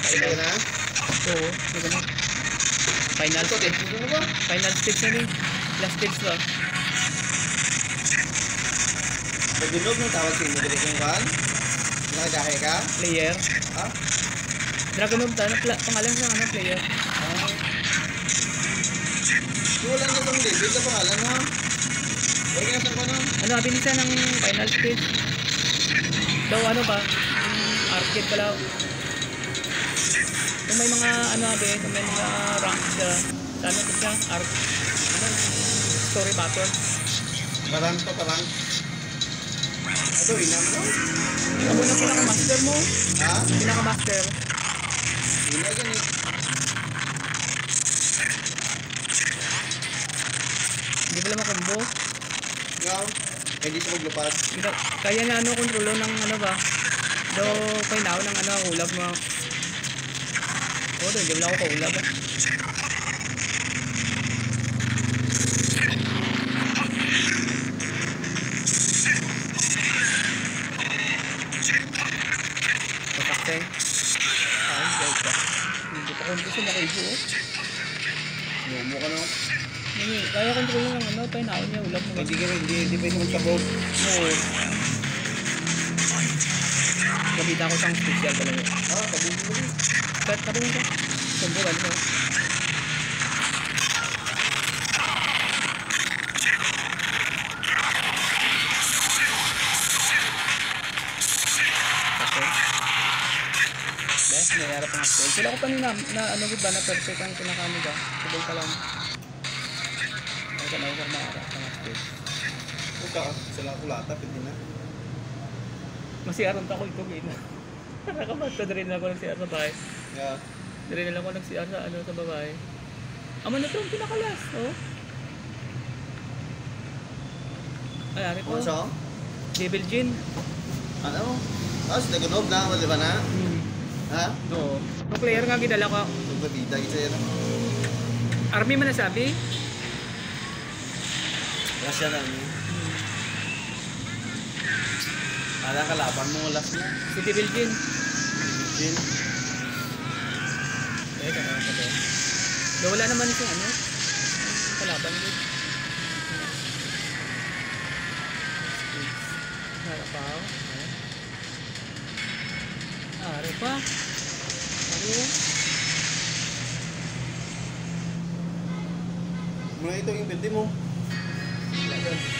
Sige na? Oo, sige na. Final stage. Final stage na rin. Last stage ba? Nagunog ng tawag sa inyo. Dili kong kan? Nakagahe ka? Player. Ha? Dragonov tayo. Pangalan sa ano, player. Wala na itong David na pangalan ha? Huwag nga sa panon. Ano, abilisan ng final stage. Daw ano ba? Arcade pala. Kung may mga ano abe, kung may mga rank siya. Ano ito siya? Story battle. Parang to, parang. Ito, inam mo? Ano na pinaka-master mo? Ha? Pinaka-master. Ina ganit. Hindi pala makumbo. Ikaw? Hindi siya maglupas. Kaya niya ano, kontrolo ng ano ba? Do, painaw ng ano, ulap mo. Oo, hindi mo lang ako kaulap. Pasakte. Ay, gawin ka. Hindi pa kontrol sa makaibo. Momo ka no? Kaya kontrolo ng ano, painaw niya, ulap mo. Hindi pa ito magkabog. Oo. Gamitan ko siyang special talaga. Ah, kabog mo rin. Kahit tapos ko. Kumbukan ko. Best, mayarap ang stage. Sila ko pa nila na ano ba na perfect ang kinakami ba? Subol ka lang. Ay ka na ako mayarap ang stage. Huwag ka, sila ako lata, pwede na. Masiyaran pa ako ito, gina. Nakamatad rin ako ng CR sa bahay. Yeah. Rin ako nag-CR sa ano sa babae. Ama na ito ang pinakalas, oh. Ay, ari po. Ano siya? Devil Jin. Ano? Ah, sa Dagonob na, di ba na? Ha? Oo. Yung player nga gidala ko. Itong babida, isa yan. Army man nasabi? Rasya na niya. Alang kalaban mo last niya. Si Devil Jin. Jin. Eh, kaya ka ba? Wala naman si ano. Kalaban din. Harap pa ako. Harap pa. Ano? Muna ito yung pwede mo. Wala doon.